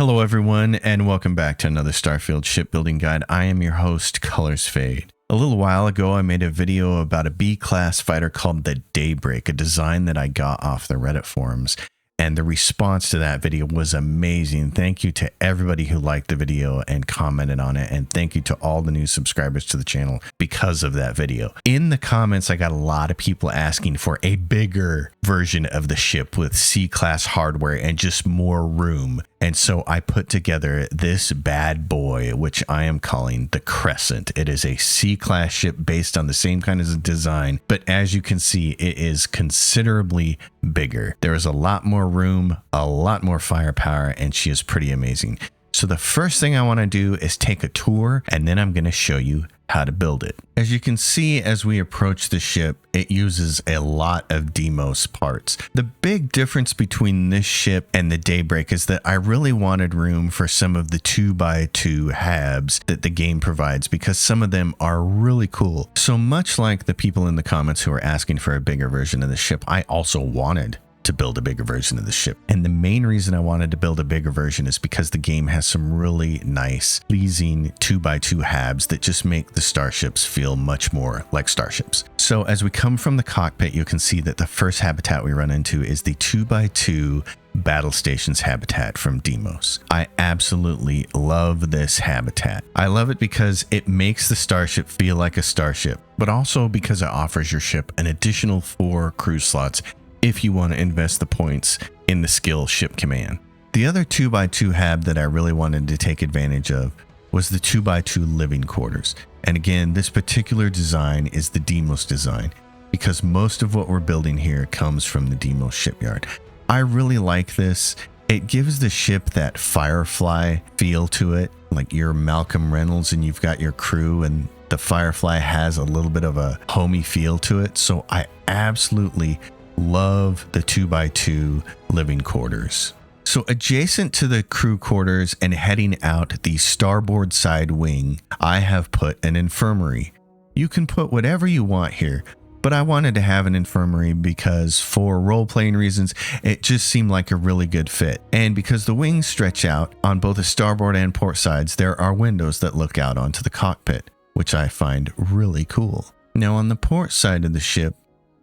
Hello everyone, and welcome back to another Starfield shipbuilding guide. I am your host, Colors Fade. A little while ago, I made a video about a B-class fighter called the Daybreak, a design that I got off the Reddit forums. And the response to that video was amazing. Thank you to everybody who liked the video and commented on it. And thank you to all the new subscribers to the channel because of that video. In the comments, I got a lot of people asking for a bigger version of the ship with C-class hardware and just more room. And so I put together this bad boy, which I am calling the Crescent. It is a C-class ship based on the same kind of design, but as you can see, it is considerably bigger. There is a lot more room, a lot more firepower, and she is pretty amazing. So the first thing I want to do is take a tour, and then I'm going to show you how to build it. As you can see, as we approach the ship, it uses a lot of Deimos parts. The big difference between this ship and the Daybreak is that I really wanted room for some of the 2x2 habs that the game provides because some of them are really cool. So much like the people in the comments who are asking for a bigger version of the ship, I also wanted to build a bigger version of the ship. And the main reason I wanted to build a bigger version is because the game has some really nice, pleasing 2x2 habs that just make the starships feel much more like starships. So as we come from the cockpit, you can see that the first habitat we run into is the 2x2 battle stations habitat from Deimos. I absolutely love this habitat. I love it because it makes the starship feel like a starship, but also because it offers your ship an additional 4 crew slots if you want to invest the points in the skill ship command. The other 2x2 hab that I really wanted to take advantage of was the 2x2 living quarters. And again, this particular design is the Deimos design because most of what we're building here comes from the Deimos shipyard. I really like this. It gives the ship that Firefly feel to it, like you're Malcolm Reynolds and you've got your crew, and the Firefly has a little bit of a homey feel to it. So I absolutely love the 2x2 living quarters. So adjacent to the crew quarters and heading out the starboard side wing, I have put an infirmary. You can put whatever you want here, but I wanted to have an infirmary because for role-playing reasons, it just seemed like a really good fit. And because the wings stretch out on both the starboard and port sides, there are windows that look out onto the cockpit, which I find really cool. Now on the port side of the ship,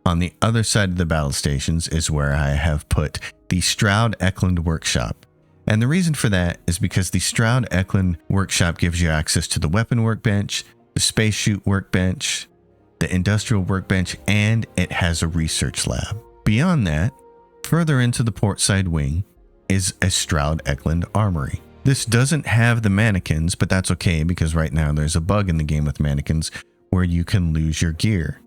on the other side of the battle stations is where I have put the Stroud Eklund Workshop. And the reason for that is because the Stroud Eklund Workshop gives you access to the weapon workbench, the space chute workbench, the industrial workbench, and it has a research lab. Beyond that, further into the port side wing is a Stroud Eklund Armory. This doesn't have the mannequins, but that's okay because right now there's a bug in the game with mannequins where you can lose your gear.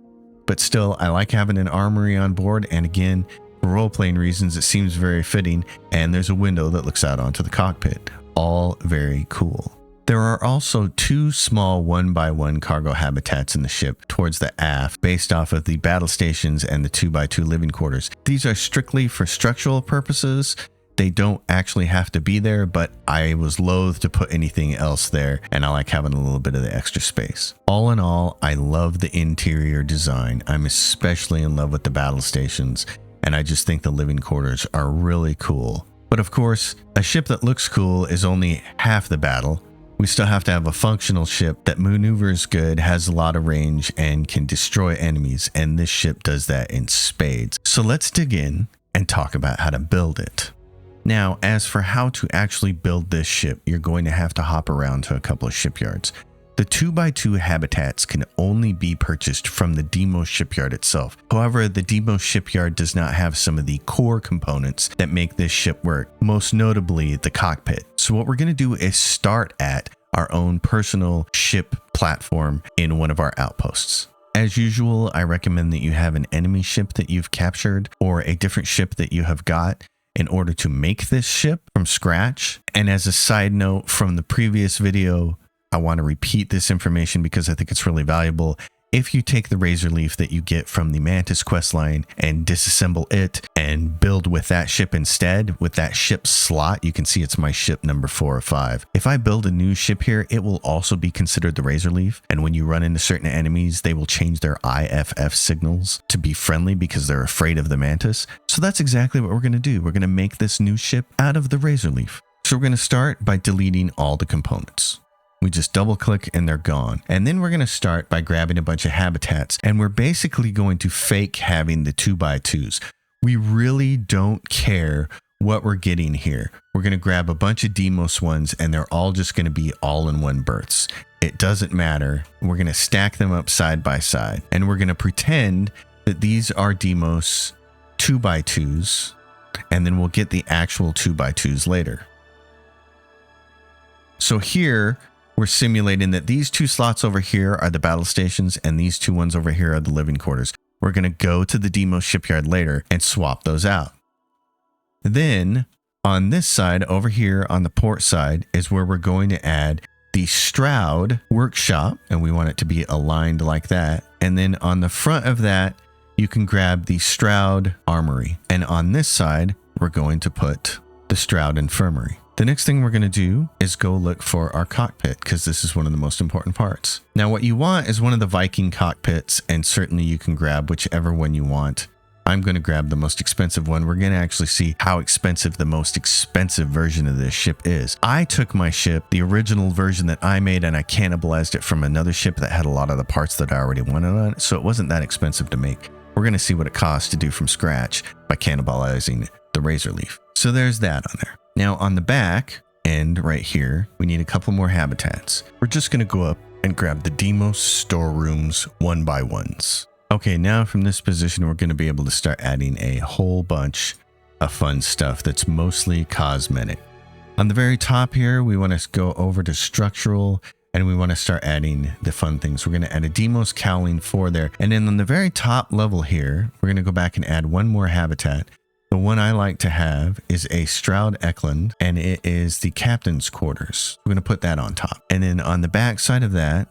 But still, I like having an armory on board, and again, for role-playing reasons, it seems very fitting, and there's a window that looks out onto the cockpit. All very cool. There are also 2 small 1x1 cargo habitats in the ship towards the aft, based off of the battle stations and the 2x2 living quarters. These are strictly for structural purposes. They don't actually have to be there, but I was loath to put anything else there, and I like having a little bit of the extra space. All in all, I love the interior design. I'm especially in love with the battle stations, and I just think the living quarters are really cool. But of course, a ship that looks cool is only half the battle. We still have to have a functional ship that maneuvers good, has a lot of range, and can destroy enemies, and this ship does that in spades. So let's dig in and talk about how to build it. Now, as for how to actually build this ship, you're going to have to hop around to a couple of shipyards. The 2x2 habitats can only be purchased from the Deimos shipyard itself. However, the Deimos shipyard does not have some of the core components that make this ship work, most notably the cockpit. So what we're going to do is start at our own personal ship platform in one of our outposts. As usual, I recommend that you have an enemy ship that you've captured or a different ship that you have got in order to make this ship from scratch. And as a side note from the previous video, I want to repeat this information because I think it's really valuable. If you take the razor leaf that you get from the Mantis questline and disassemble it and build with that ship instead, with that ship slot, you can see it's my ship number 4 or 5. If I build a new ship here, it will also be considered the razor leaf. And when you run into certain enemies, they will change their IFF signals to be friendly because they're afraid of the Mantis. So that's exactly what we're going to do. We're going to make this new ship out of the razor leaf. So we're going to start by deleting all the components. We just double click and they're gone. And then we're going to start by grabbing a bunch of habitats, and we're basically going to fake having the 2x2s. We really don't care what we're getting here. We're going to grab a bunch of Demos ones, and they're all just going to be all-in-one berths. It doesn't matter. We're going to stack them up side by side, and we're going to pretend that these are Demos 2x2s, and then we'll get the actual 2x2s later. So here, we're simulating that these two slots over here are the battle stations, and these two ones over here are the living quarters. We're going to go to the Demos shipyard later and swap those out. Then on this side over here on the port side is where we're going to add the Stroud workshop, and we want it to be aligned like that. And then on the front of that, you can grab the Stroud armory. And on this side, we're going to put the Stroud infirmary. The next thing we're going to do is go look for our cockpit, because this is one of the most important parts. Now, what you want is one of the Viking cockpits, and certainly you can grab whichever one you want. I'm going to grab the most expensive one. We're going to actually see how expensive the most expensive version of this ship is. I took my ship, the original version that I made, and I cannibalized it from another ship that had a lot of the parts that I already wanted on it, so it wasn't that expensive to make. We're going to see what it costs to do from scratch by cannibalizing the Razor Leaf. So there's that on there. Now on the back end right here, we need a couple more habitats. We're just going to go up and grab the Demos storerooms one by ones. Okay, now from this position, we're going to be able to start adding a whole bunch of fun stuff that's mostly cosmetic. On the very top here, we want to go over to structural, and we want to start adding the fun things. We're going to add a Demos cowling 4 there. And then on the very top level here, we're going to go back and add one more habitat. The one I like to have is a Stroud Eklund, and it is the captain's quarters. We're going to put that on top. And then on the back side of that,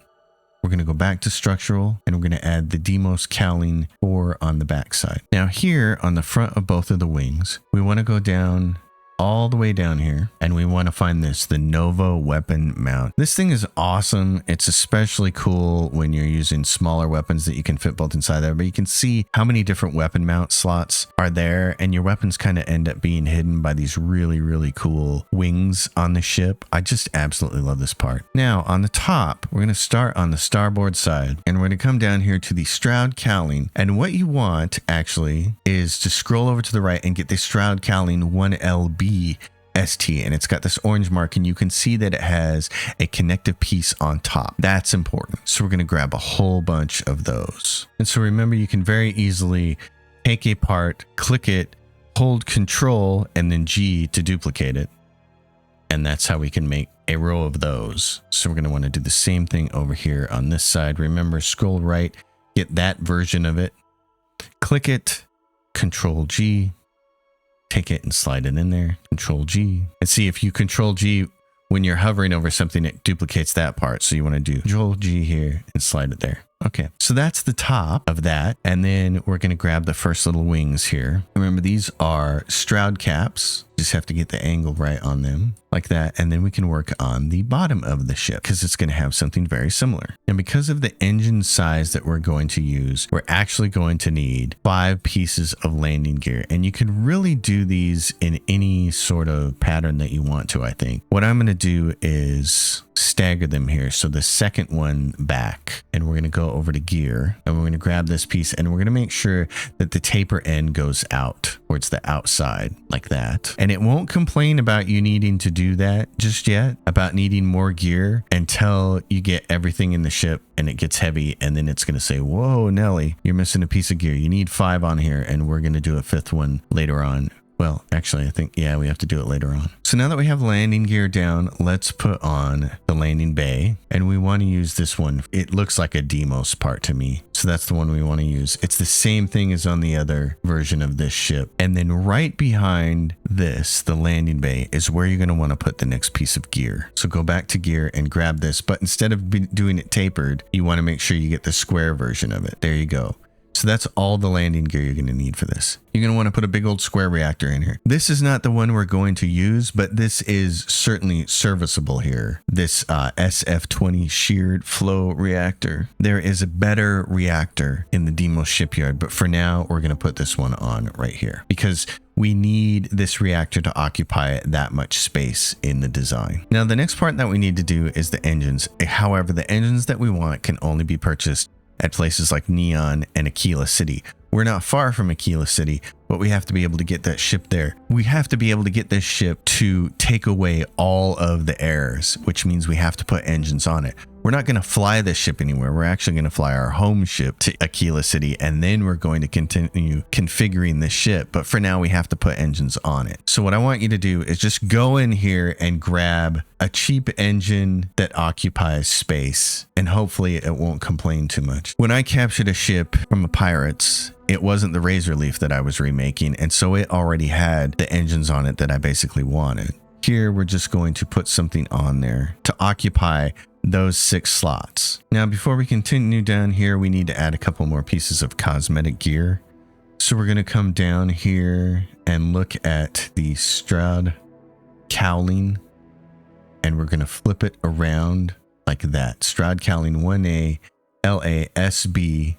we're going to go back to structural, and we're going to add the Demos cowling 4 on the back side. Now here on the front of both of the wings, we want to go down all the way down here, and we want to find this, the Nova weapon mount. This thing is awesome. It's especially cool when you're using smaller weapons that you can fit both inside there, but you can see how many different weapon mount slots are there, and your weapons kind of end up being hidden by these really, really cool wings on the ship. I just absolutely love this part. Now on the top, we're going to start on the starboard side, and we're going to come down here to the Stroud cowling, and what you want actually is to scroll over to the right and get the Stroud cowling 1LB ST, and it's got this orange mark, and you can see that it has a connective piece on top. That's important. So we're going to grab a whole bunch of those. And so remember, you can very easily take a part, click it, hold Control, and then G to duplicate it. And that's how we can make a row of those. So we're going to want to do the same thing over here on this side. Remember, scroll right, get that version of it, click it, Control G, take it and slide it in there, Control G. And see, if you Control G when you're hovering over something, it duplicates that part. So you want to do Control G here and slide it there. Okay, so that's the top of that. And then we're going to grab the first little wings here. Remember, these are Stroud caps. Just have to get the angle right on them like that. And then we can work on the bottom of the ship because it's going to have something very similar. And because of the engine size that we're going to use, we're actually going to need 5 pieces of landing gear. And you can really do these in any sort of pattern that you want to, I think. What I'm going to do is stagger them here. So the second one back, and we're going to go over to gear, and we're going to grab this piece, and we're going to make sure that the taper end goes out towards the outside like that. And it won't complain about you needing to do that just yet, about needing more gear, until you get everything in the ship and it gets heavy, and then it's going to say, whoa, Nelly, you're missing a piece of gear. You need 5 on here, and we're going to do a 5th one later on. Well, actually, I think, yeah, we have to do it later on. So now that we have landing gear down, let's put on the landing bay, and we want to use this one. It looks like a Demos part to me. So that's the one we want to use. It's the same thing as on the other version of this ship. And then right behind this, the landing bay, is where you're going to want to put the next piece of gear. So go back to gear and grab this, but instead of doing it tapered, you want to make sure you get the square version of it. There you go. So that's all the landing gear you're going to need for this. You're going to want to put a big old square reactor in here. This is not the one we're going to use, but this is certainly serviceable here. This SF-20 sheared flow reactor. There is a better reactor in the Demos shipyard, but for now, we're going to put this one on right here because we need this reactor to occupy that much space in the design. Now, the next part that we need to do is the engines. However, the engines that we want can only be purchased at places like Neon and Aquila City. We're not far from Aquila City, but we have to be able to get that ship there. We have to be able to get this ship to take away all of the errors, which means we have to put engines on it. We're not going to fly this ship anywhere. We're actually going to fly our home ship to Aquila City, and then we're going to continue configuring this ship. But for now, we have to put engines on it. So what I want you to do is just go in here and grab a cheap engine that occupies space, and hopefully it won't complain too much. When I captured a ship from the pirates, it wasn't the Razor Leaf that I was remaking, and so it already had the engines on it that I basically wanted. Here, we're just going to put something on there to occupy those 6 slots. Now, before we continue down here, we need to add a couple more pieces of cosmetic gear. So we're going to come down here and look at the Stroud cowling, and we're going to flip it around like that. Stroud cowling 1A, LASB,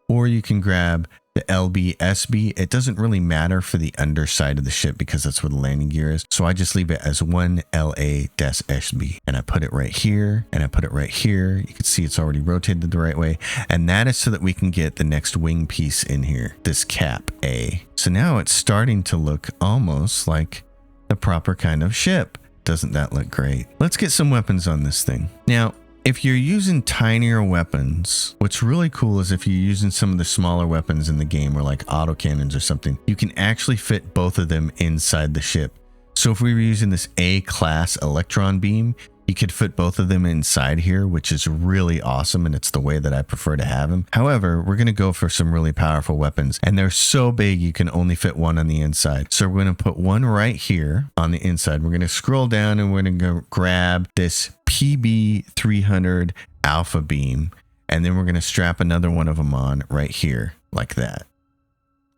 or you can grab the LBSB. It doesn't really matter for the underside of the ship because that's where the landing gear is. So I just leave it as 1LA-SB, and I put it right here, and I put it right here. You can see it's already rotated the right way. And that is so that we can get the next wing piece in here, this cap A. So now it's starting to look almost like the proper kind of ship. Doesn't that look great? Let's get some weapons on this thing. Now, if you're using tinier weapons, what's really cool is if you're using some of the smaller weapons in the game, or like autocannons or something, you can actually fit both of them inside the ship. So if we were using this A-class electron beam, you could fit both of them inside here, which is really awesome, and it's the way that I prefer to have them. However, we're going to go for some really powerful weapons, and they're so big you can only fit one on the inside. So we're going to put one right here on the inside. We're going to scroll down, and we're going to go grab this PB300 Alpha Beam, and then we're going to strap another one of them on right here, like that.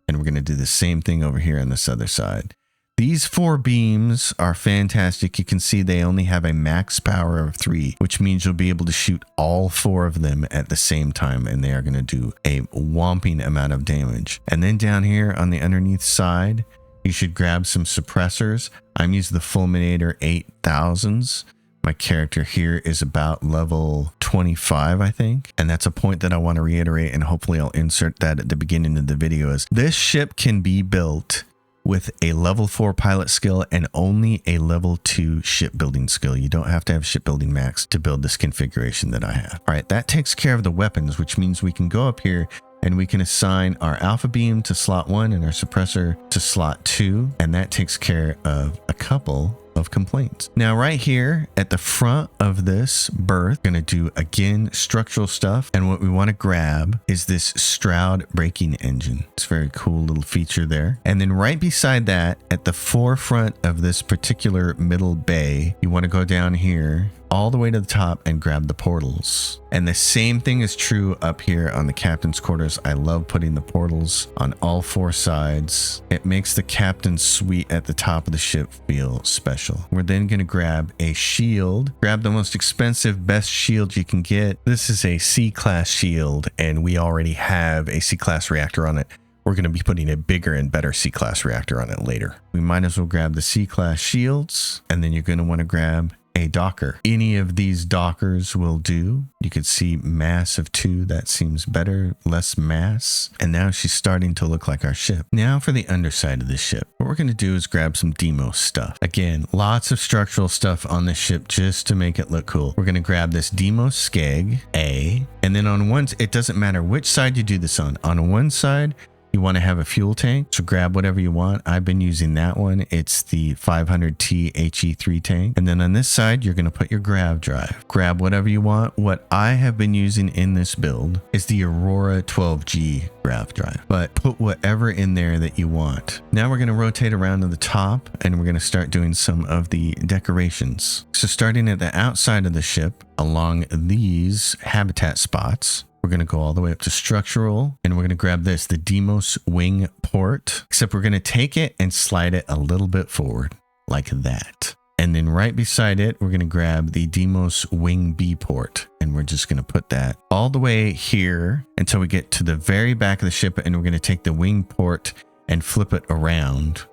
And we're going to do the same thing over here on this other side. These 4 beams are fantastic. You can see they only have a max power of 3, which means you'll be able to shoot all 4 of them at the same time, and they are going to do a whomping amount of damage. And then down here on the underneath side, you should grab some suppressors. I'm using the Fulminator 8000s. My character here is about level 25, I think. And that's a point that I want to reiterate, and hopefully I'll insert that at the beginning of the video, is this ship can be built with a level 4 pilot skill and only a level 2 shipbuilding skill. You don't have to have shipbuilding max to build this configuration that I have. All right, that takes care of the weapons, which means we can go up here and we can assign our alpha beam to slot 1 and our suppressor to slot 2. And that takes care of a couple of complaints. Now, right here at the front of this berth, we're going to do again structural stuff, and what we want to grab is this Stroud braking engine. It's a very cool little feature there. And then right beside that, at the forefront of this particular middle bay, you want to go down here all the way to the top and grab the portals. And the same thing is true up here on the captain's quarters. I love putting the portals on all 4 sides. It makes the captain's suite at the top of the ship feel special. We're then going to grab a shield. Grab the most expensive, best shield you can get. This is a C-class shield, and we already have a C-class reactor on it. We're going to be putting a bigger and better C-class reactor on it later. We might as well grab the C-class shields, and then you're going to want to grab a docker. Any of these dockers will do. You could see mass of 2. That seems better. Less mass. And now she's starting to look like our ship. Now for the underside of this ship. What we're going to do is grab some Demos stuff. Again, lots of structural stuff on this ship just to make it look cool. We're going to grab this Demos Skeg A. And then on one, it doesn't matter which side you do this on. On one side, you want to have a fuel tank, so grab whatever you want. I've been using that one. It's the 500T HE3 tank. And then on this side, you're going to put your grav drive. Grab whatever you want. What I have been using in this build is the Aurora 12G grav drive, but put whatever in there that you want. Now we're going to rotate around to the top, and we're going to start doing some of the decorations. So starting at the outside of the ship along these habitat spots, we're going to go all the way up to structural, and we're going to grab this, the Demos wing port, except we're going to take it and slide it a little bit forward like that. And then right beside it, we're going to grab the Demos wing B port, and we're just going to put that all the way here until we get to the very back of the ship, and we're going to take the wing port and flip it around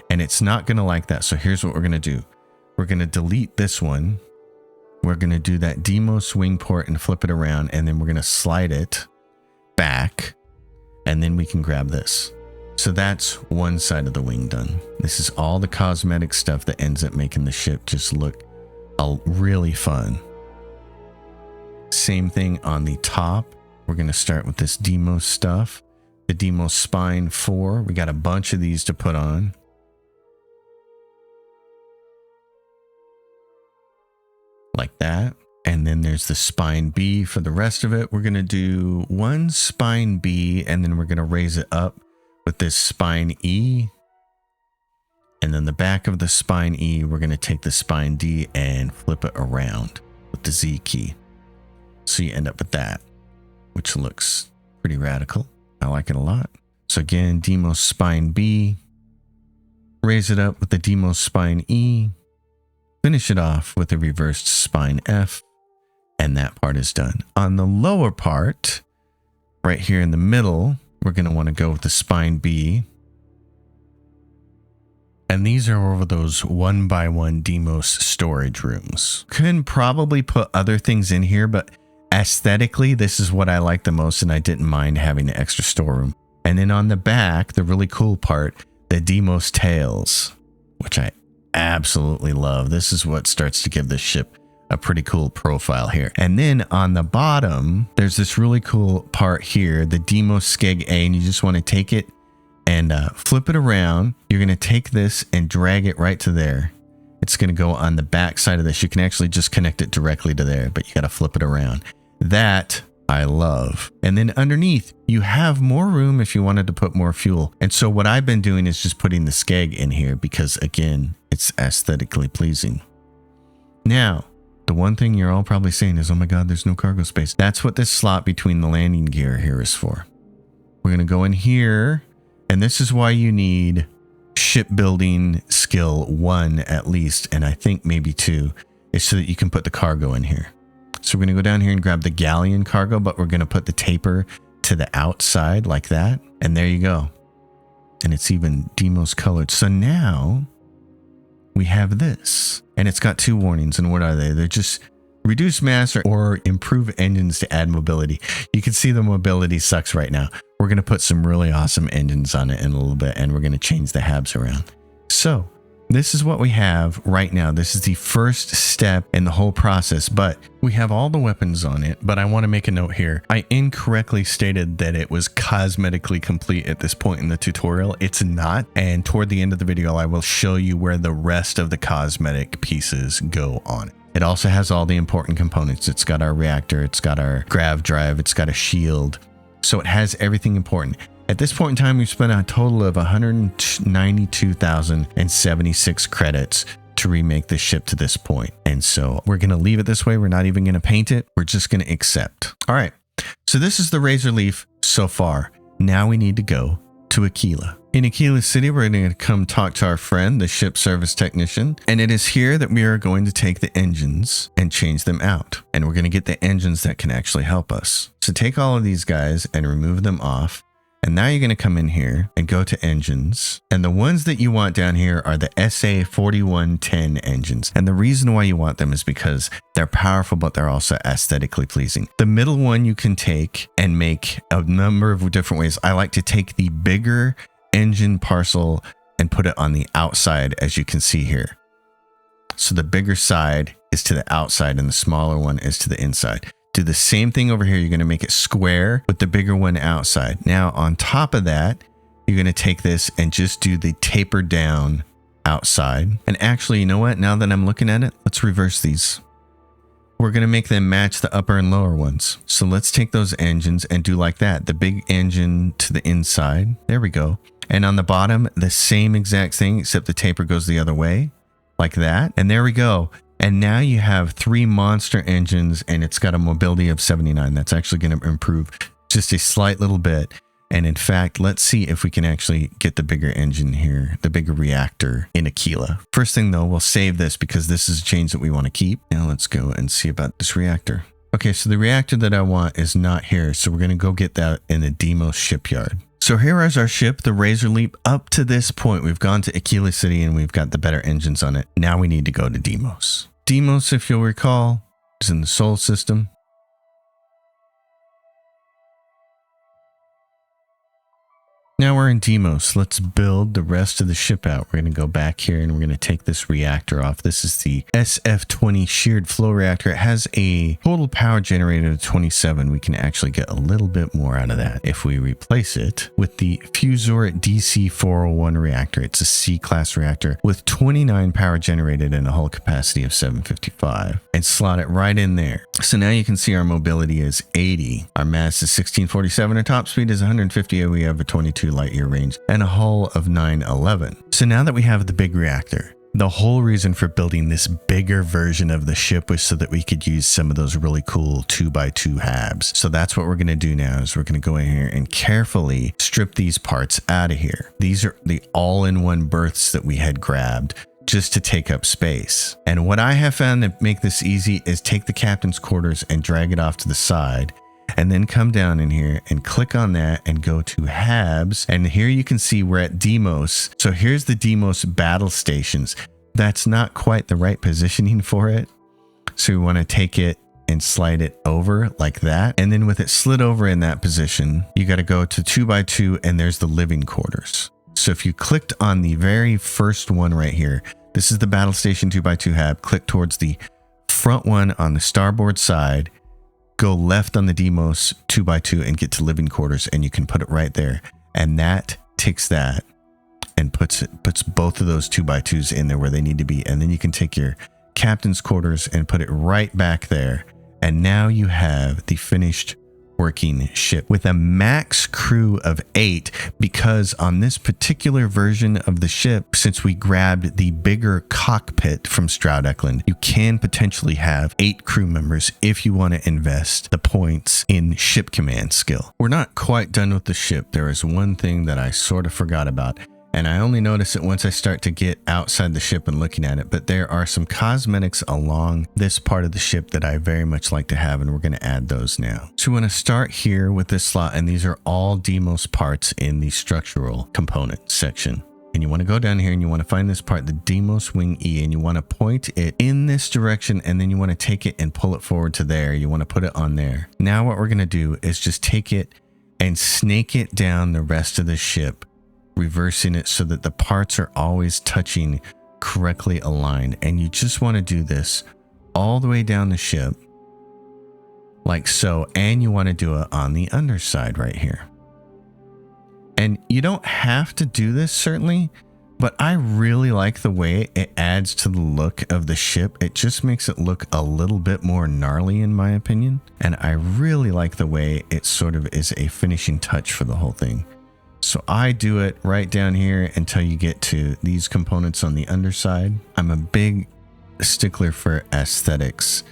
and it's not going to like that. So here's what we're going to do. We're going to delete this one. We're going to do that demo swing port and flip it around, and then we're going to slide it back, and then we can grab this. So that's one side of the wing done. This is all the cosmetic stuff that ends up making the ship just look really fun. Same thing on the top. We're going to start with this demo stuff. The demo spine 4. We got a bunch of these to put on. Like that. And then there's the spine B for the rest of it. We're going to do one spine B, and then we're going to raise it up with this spine E. And then the back of the spine E, we're going to take the spine D and flip it around with the Z key. So you end up with that, which looks pretty radical. I like it a lot. So again, demo spine B, raise it up with the demo spine E, finish it off with a reversed spine F, and that part is done. On the lower part, right here in the middle, we're going to want to go with the spine B. And these are over those 1x1 Demos storage rooms. Can probably put other things in here, but aesthetically, this is what I like the most, and I didn't mind having the extra storeroom. And then on the back, the really cool part, the Demos tails, which I absolutely love. This is what starts to give this ship a pretty cool profile here. And then on the bottom, there's this really cool part here, the Demos Skeg A, and you just want to take it and flip it around. You're going to take this and drag it right to there. It's going to go on the back side of this. You can actually just connect it directly to there, but you got to flip it around. That I love. And then underneath, you have more room if you wanted to put more fuel. And so what I've been doing is just putting the Skeg in here because, again, it's aesthetically pleasing. Now, the one thing you're all probably saying is, oh my God, there's no cargo space. That's what this slot between the landing gear here is for. We're going to go in here, and this is why you need shipbuilding skill 1 at least, and I think maybe 2, is so that you can put the cargo in here. So we're going to go down here and grab the galleon cargo, but we're going to put the taper to the outside like that. And there you go. And it's even Demos colored. So now we have this, and it's got 2 warnings. And what are they? They're just reduce mass or improve engines to add mobility. You can see the mobility sucks right now. We're going to put some really awesome engines on it in a little bit, and we're going to change the habs around. So this is what we have right now. This is the first step in the whole process, but we have all the weapons on it. But I want to make a note here. I incorrectly stated that it was cosmetically complete at this point in the tutorial. It's not. And toward the end of the video, I will show you where the rest of the cosmetic pieces go on it. It also has all the important components. It's got our reactor, it's got our grav drive, it's got a shield. So it has everything important. At this point in time, we've spent a total of 192,076 credits to remake the ship to this point. And so we're going to leave it this way. We're not even going to paint it. We're just going to accept. All right. So this is the Razor Leaf so far. Now we need to go to Aquila. In Aquila City, we're going to come talk to our friend, the ship service technician. And it is here that we are going to take the engines and change them out. And we're going to get the engines that can actually help us. So take all of these guys and remove them off. And now you're going to come in here and go to engines. And the ones that you want down here are the SA4110 engines. And the reason why you want them is because they're powerful, but they're also aesthetically pleasing. The middle one you can take and make a number of different ways. I like to take the bigger engine parcel and put it on the outside, as you can see here. So the bigger side is to the outside and the smaller one is to the inside. Do the same thing over here. You're going to make it square with the bigger one outside. Now, on top of that, you're going to take this and just do the taper down outside. And actually, you know what? Now that I'm looking at it, let's reverse these. We're going to make them match the upper and lower ones. So let's take those engines and do like that. The big engine to the inside. There we go. And on the bottom, the same exact thing, except the taper goes the other way, like that. And there we go. And now you have 3 monster engines, and it's got a mobility of 79. That's actually going to improve just a slight little bit. And in fact, let's see if we can actually get the bigger engine here, the bigger reactor in Aquila. First thing though, we'll save this because this is a change that we want to keep. Now let's go and see about this reactor. Okay, so the reactor that I want is not here. So we're going to go get that in the Demos shipyard. So here is our ship, the Razor Leap. Up to this point, we've gone to Aquila City and we've got the better engines on it. Now we need to go to Deimos. Deimos, if you'll recall, is in the Sol system. Now we're in Deimos. Let's build the rest of the ship out. We're going to go back here and we're going to take this reactor off. This is the SF-20 sheared flow reactor. It has a total power generator of 27. We can actually get a little bit more out of that if we replace it with the Fusor DC-401 reactor. It's a C-class reactor with 29 power generated and a hull capacity of 755, and slot it right in there. So now you can see our mobility is 80. Our mass is 1647. Our top speed is 150. We have a 22 light year range and a hull of 911. So now that we have the big reactor, the whole reason for building this bigger version of the ship was so that we could use some of those really cool 2x2 habs. So that's what we're going to do now, is we're going to go in here and carefully strip these parts out of here. These are the all-in-one berths that we had grabbed just to take up space. And what I have found to make this easy is take the captain's quarters and drag it off to the side, and then come down in here and click on that and go to habs. And here you can see we're at Deimos. So here's the Deimos battle stations. That's not quite the right positioning for it. So we want to take it and slide it over like that. And then with it slid over in that position, you got to go to 2x2 and there's the living quarters. So if you clicked on the very first one right here, this is the battle station 2x2 hab. Click towards the front one on the starboard side, go left on the Deimos 2x2 and get to living quarters, and you can put it right there. And that takes that and puts both of those 2x2s in there where they need to be. And then you can take your captain's quarters and put it right back there. And now you have the finished working ship with a max crew of 8, because on this particular version of the ship, since we grabbed the bigger cockpit from Stroud Eklund, you can potentially have 8 crew members if you want to invest the points in ship command skill. We're not quite done with the ship. There is one thing that I sort of forgot about, and I only notice it once I start to get outside the ship and looking at it, but there are some cosmetics along this part of the ship that I very much like to have, and we're going to add those now. So we want to start here with this slot, and these are all Deimos parts in the structural component section. And you want to go down here and you want to find this part, the Deimos Wing E, and you want to point it in this direction, and then you want to take it and pull it forward to there. You want to put it on there. Now what we're going to do is just take it and snake it down the rest of the ship, reversing it so that the parts are always touching correctly aligned. And you just want to do this all the way down the ship like so, and you want to do it on the underside right here. And you don't have to do this, certainly, but I really like the way it adds to the look of the ship. It just makes it look a little bit more gnarly, in my opinion, and I really like the way it sort of is a finishing touch for the whole thing. So I do it right down here until you get to these components on the underside. I'm a big stickler for aesthetics,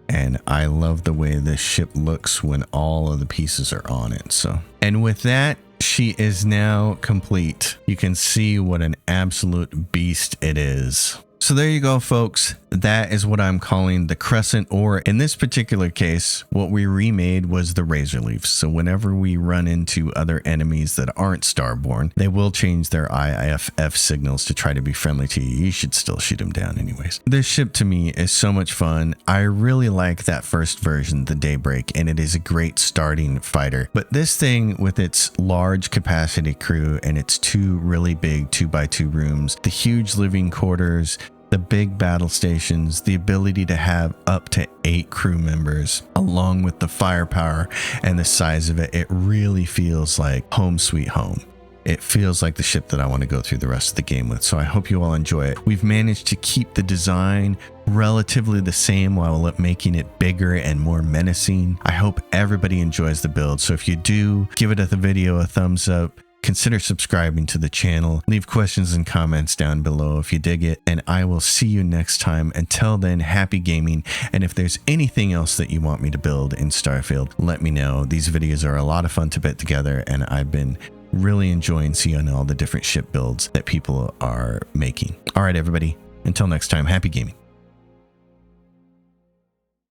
and I love the way this ship looks when all of the pieces are on it. So, and with that, she is now complete. You can see what an absolute beast it is. So there you go, folks. That is what I'm calling the Crescent, or in this particular case, what we remade was the Razor Leaf. So whenever we run into other enemies that aren't starborn, they will change their IFF signals to try to be friendly to you. You should still shoot them down anyways. This ship to me is so much fun. I really like that first version, the Daybreak, and it is a great starting fighter. But this thing with its large capacity crew and its 2 really big 2x2 rooms, the huge living quarters, the big battle stations, the ability to have up to 8 crew members, along with the firepower and the size of it, it really feels like home sweet home. It feels like the ship that I want to go through the rest of the game with. So I hope you all enjoy it. We've managed to keep the design relatively the same while making it bigger and more menacing. I hope everybody enjoys the build. So if you do, give it the video a thumbs up. Consider subscribing to the channel. Leave questions and comments down below if you dig it, and I will see you next time. Until then, happy gaming, and if there's anything else that you want me to build in Starfield, let me know. These videos are a lot of fun to put together, and I've been really enjoying seeing all the different ship builds that people are making. All right, everybody, until next time, happy gaming.